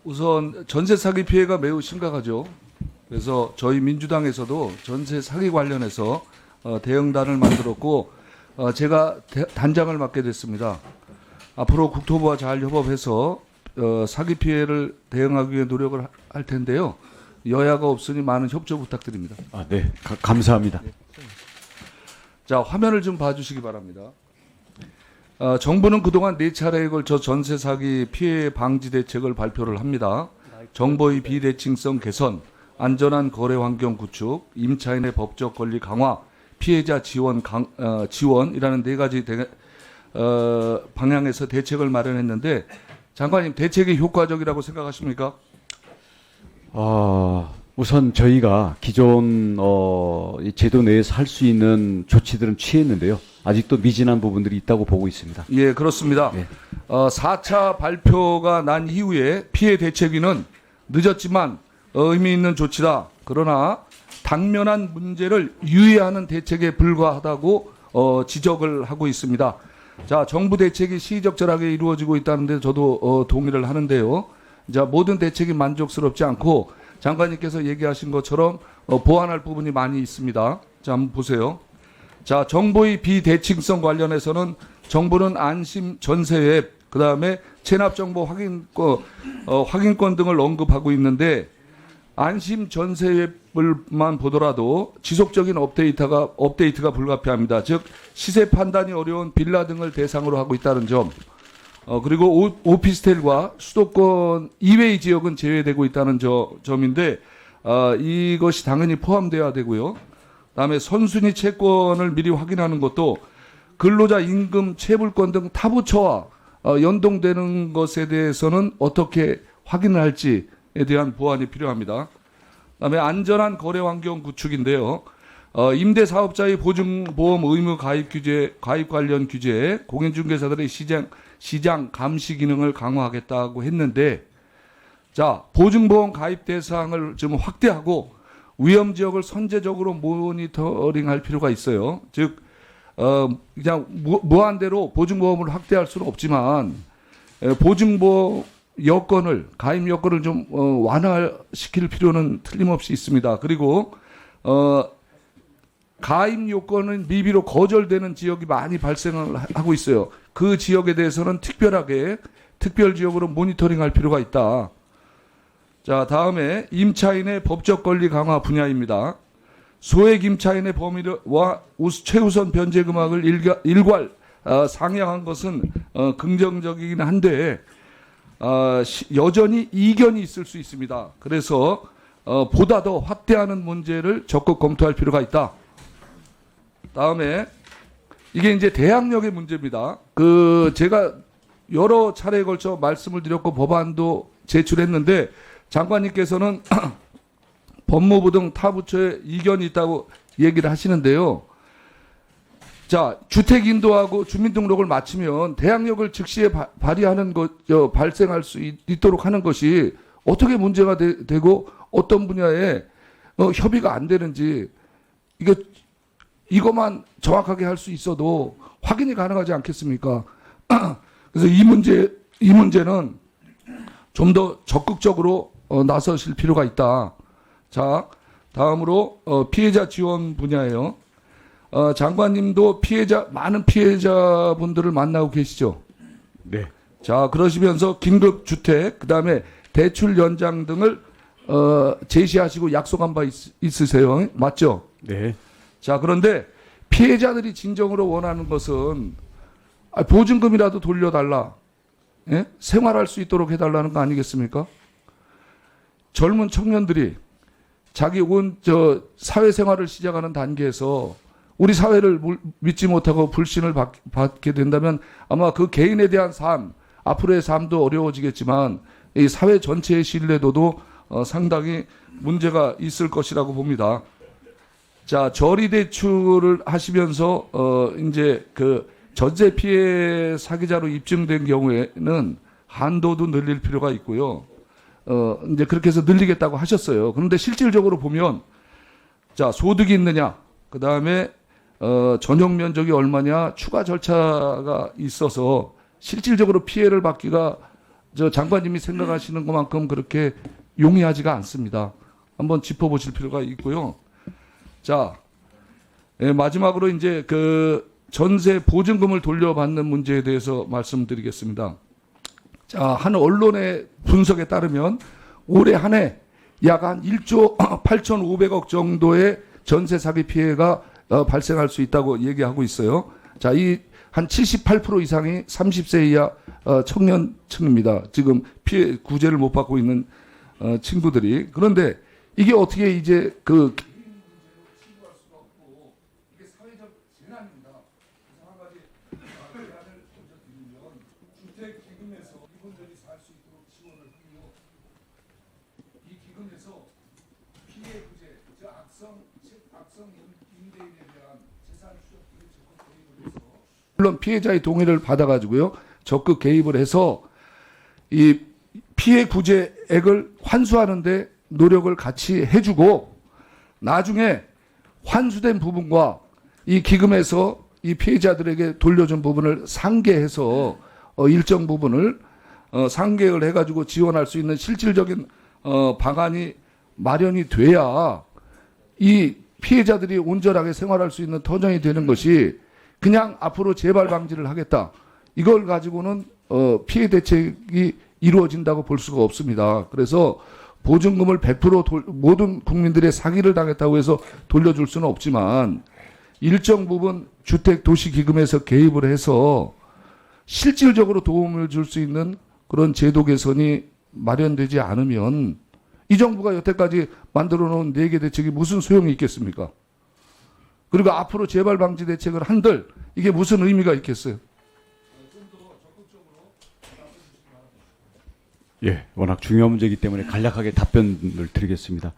우선 전세 사기 피해가 매우 심각하죠. 그래서 저희 민주당에서도 전세 사기 관련해서 대응단을 만들었고 제가 단장을 맡게 됐습니다. 앞으로 국토부와 잘 협업해서 사기 피해를 대응하기 위해 노력을 할 텐데요. 여야가 없으니 많은 협조 부탁드립니다. 네, 감사합니다. 자, 화면을 좀 봐주시기 바랍니다. 정부는 그동안 4차례에 걸쳐 전세 사기 피해 방지 대책을 발표를 합니다. 정보의 비대칭성 개선, 안전한 거래 환경 구축, 임차인의 법적 권리 강화, 피해자 지원이라는 4가지 방향에서 대책을 마련했는데 장관님, 대책이 효과적이라고 생각하십니까? 우선 저희가 기존 이 제도 내에서 할 수 있는 조치들은 취했는데요. 아직도 미진한 부분들이 있다고 보고 있습니다. 예, 그렇습니다. 네. 4차 발표가 난 이후에 피해 대책위는 늦었지만 의미 있는 조치다. 그러나 당면한 문제를 유의하는 대책에 불과하다고 지적을 하고 있습니다. 자, 정부 대책이 시의적절하게 이루어지고 있다는데 저도 동의를 하는데요. 자, 모든 대책이 만족스럽지 않고 장관님께서 얘기하신 것처럼 보완할 부분이 많이 있습니다. 자, 한번 보세요. 자, 정보의 비대칭성 관련해서는 정부는 안심 전세 앱, 그다음에 체납 정보 확인권 등을 언급하고 있는데 안심 전세 앱을만 보더라도 지속적인 업데이트가 불가피합니다. 즉 시세 판단이 어려운 빌라 등을 대상으로 하고 있다는 점. 그리고 오피스텔과 수도권 이외의 지역은 제외되고 있다는 점인데 이것이 당연히 포함되어야 되고요. 그다음에 선순위 채권을 미리 확인하는 것도 근로자 임금 체불권 등 타부처와 연동되는 것에 대해서는 어떻게 확인을 할지에 대한 보완이 필요합니다. 그다음에 안전한 거래 환경 구축인데요. 임대사업자의 보증보험 의무 가입 관련 규제, 공인중개사들의 시장 감시 기능을 강화하겠다고 했는데, 자, 보증보험 가입 대상을 좀 확대하고 위험 지역을 선제적으로 모니터링할 필요가 있어요. 즉, 그냥 무한대로 보증보험을 확대할 수는 없지만 보증보험 여건을 가입 여건을 좀 완화시킬 필요는 틀림없이 있습니다. 그리고 가입 요건은 미비로 거절되는 지역이 많이 발생을 하고 있어요. 그 지역에 대해서는 특별 지역으로 모니터링할 필요가 있다. 자, 다음에 임차인의 법적 권리 강화 분야입니다. 소액 임차인의 범위와 최우선 변제 금액을 일괄 상향한 것은 긍정적이긴 한데 여전히 이견이 있을 수 있습니다. 그래서 보다 더 확대하는 문제를 적극 검토할 필요가 있다. 다음에 이게 이제 대항력의 문제입니다. 제가 여러 차례에 걸쳐 말씀을 드렸고 법안도 제출했는데 장관님께서는 법무부 등 타 부처에 이견이 있다고 얘기를 하시는데요. 자, 주택 인도하고 주민등록을 마치면 대항력을 즉시에 발휘하는 발생할 수 있도록 하는 것이 어떻게 문제가 되고 어떤 분야에 협의가 안 되는지 이것만 정확하게 할 수 있어도 확인이 가능하지 않겠습니까? 그래서 이 문제는 좀 더 적극적으로 나서실 필요가 있다. 자, 다음으로 피해자 지원 분야예요. 장관님도 많은 피해자분들을 만나고 계시죠? 네. 자, 그러시면서 긴급주택, 그 다음에 대출 연장 등을 제시하시고 약속한 바 있으세요. 맞죠? 네. 자, 그런데 피해자들이 진정으로 원하는 것은 보증금이라도 돌려달라. 예? 생활할 수 있도록 해달라는 거 아니겠습니까? 젊은 청년들이 자기 사회생활을 시작하는 단계에서 우리 사회를 믿지 못하고 불신을 받게 된다면 아마 그 개인에 대한 삶, 앞으로의 삶도 어려워지겠지만 이 사회 전체의 신뢰도도 상당히 문제가 있을 것이라고 봅니다. 자, 저리 대출을 하시면서 이제 전세 피해 사기자로 입증된 경우에는 한도도 늘릴 필요가 있고요. 이제 그렇게 해서 늘리겠다고 하셨어요. 그런데 실질적으로 보면 자, 소득이 있느냐, 그 다음에 전용 면적이 얼마냐, 추가 절차가 있어서 실질적으로 피해를 받기가 저 장관님이 생각하시는 것만큼 그렇게 용이하지가 않습니다. 한번 짚어보실 필요가 있고요. 자, 마지막으로 이제 그 전세 보증금을 돌려받는 문제에 대해서 말씀드리겠습니다. 자, 한 언론의 분석에 따르면 올해 한 해 약 한 1조 8,500억 정도의 전세 사기 피해가 발생할 수 있다고 얘기하고 있어요. 자, 이 한 78% 이상이 30세 이하 청년층입니다. 지금 피해 구제를 못 받고 있는 친구들이. 그런데 이게 어떻게 이제 그 물론 피해자의 동의를 받아가지고요 적극 개입을 해서 이 피해 구제액을 환수하는데 노력을 같이 해주고 나중에 환수된 부분과 이 기금에서 이 피해자들에게 돌려준 부분을 상계해서 일정 부분을 상계를 해가지고 지원할 수 있는 실질적인 방안이 마련이 돼야 이 피해자들이 온전하게 생활할 수 있는 터전이 되는 것이 그냥 앞으로 재발 방지를 하겠다. 이걸 가지고는 피해 대책이 이루어진다고 볼 수가 없습니다. 그래서 보증금을 100% 모든 국민들의 사기를 당했다고 해서 돌려줄 수는 없지만 일정 부분 주택도시기금에서 개입을 해서 실질적으로 도움을 줄 수 있는 그런 제도 개선이 마련되지 않으면 이 정부가 여태까지 만들어 놓은 4개 대책이 무슨 소용이 있겠습니까? 그리고 앞으로 재발 방지 대책을 한들 이게 무슨 의미가 있겠어요? 예, 워낙 중요한 문제이기 때문에 간략하게 답변을 드리겠습니다.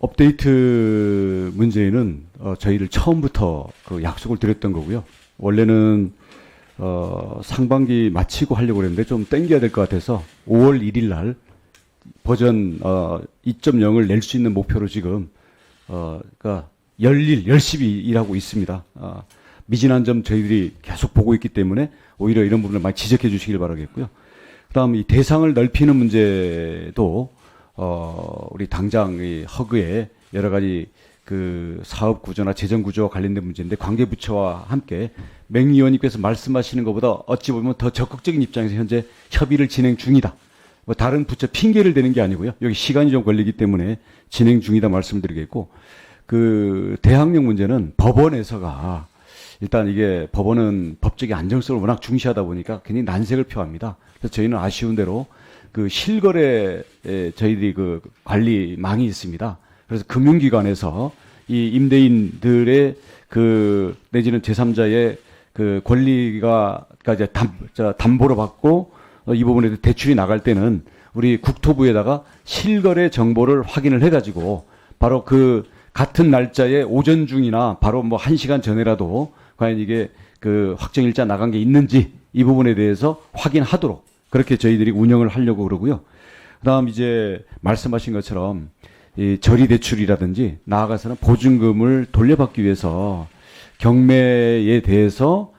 업데이트 문제는 저희를 처음부터 그 약속을 드렸던 거고요. 원래는 상반기 마치고 하려고 했는데 좀 땡겨야 될 것 같아서 5월 1일 날 버전 2.0을 낼 수 있는 목표로 지금 그러니까 열심히 일하고 있습니다. 미진한 점 저희들이 계속 보고 있기 때문에 오히려 이런 부분을 많이 지적해 주시길 바라겠고요. 그다음 이 대상을 넓히는 문제도 우리 당장 이 허그에 여러 가지 그 사업 구조나 재정 구조와 관련된 문제인데 관계 부처와 함께 맹 의원님께서 말씀하시는 것보다 어찌 보면 더 적극적인 입장에서 현재 협의를 진행 중이다. 뭐 다른 부처 핑계를 대는 게 아니고요. 여기 시간이 좀 걸리기 때문에 진행 중이다 말씀드리겠고, 그 대학령 문제는 법원에서가 일단 이게 법원은 법적인 안정성을 워낙 중시하다 보니까 굉장히 난색을 표합니다. 그래서 저희는 아쉬운 대로 그 실거래 저희들이 그 관리망이 있습니다. 그래서 금융기관에서 이 임대인들의 그 내지는 제3자의 그 권리가 이제 담보로 받고 이 부분에 대출이 나갈 때는 우리 국토부에다가 실거래 정보를 확인을 해가지고 바로 그 같은 날짜에 오전 중이나 바로 뭐 1시간 전에라도 과연 이게 그 확정일자 나간 게 있는지 이 부분에 대해서 확인하도록 그렇게 저희들이 운영을 하려고 그러고요. 그다음 이제 말씀하신 것처럼 이 저리 대출이라든지 나아가서는 보증금을 돌려받기 위해서 경매에 대해서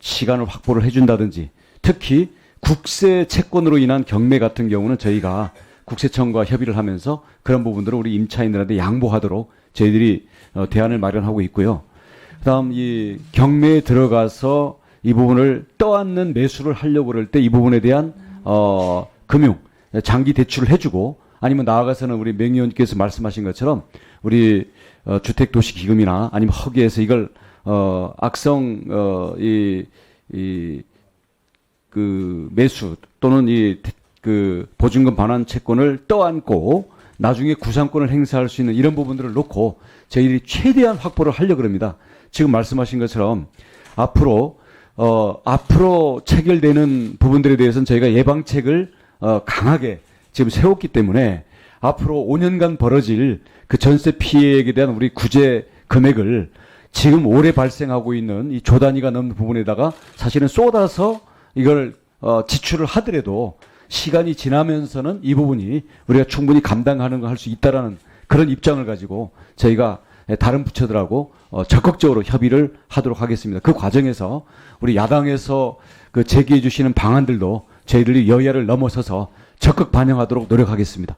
시간을 확보를 해준다든지 특히 국세 채권으로 인한 경매 같은 경우는 저희가 국세청과 협의를 하면서 그런 부분들을 우리 임차인들한테 양보하도록 저희들이 대안을 마련하고 있고요. 그다음 이 경매에 들어가서 이 부분을 떠안는 매수를 하려고 그럴 때 이 부분에 대한 금융 장기 대출을 해주고 아니면 나아가서는 우리 맹 의원님께서 말씀하신 것처럼 우리 주택도시기금이나 아니면 허기에서 이걸 악성 그 매수 또는 그 보증금 반환 채권을 떠안고 나중에 구상권을 행사할 수 있는 이런 부분들을 놓고 저희들이 최대한 확보를 하려고 합니다. 지금 말씀하신 것처럼 앞으로 체결되는 부분들에 대해서는 저희가 예방책을 강하게 지금 세웠기 때문에 앞으로 5년간 벌어질 그 전세 피해에 대한 우리 구제 금액을 지금 올해 발생하고 있는 이 조 단위가 넘는 부분에다가 사실은 쏟아서 이걸 지출을 하더라도 시간이 지나면서는 이 부분이 우리가 충분히 감당하는 거 할 수 있다라는 그런 입장을 가지고 저희가 다른 부처들하고 적극적으로 협의를 하도록 하겠습니다. 그 과정에서 우리 야당에서 그 제기해 주시는 방안들도 저희들이 여야를 넘어서서 적극 반영하도록 노력하겠습니다.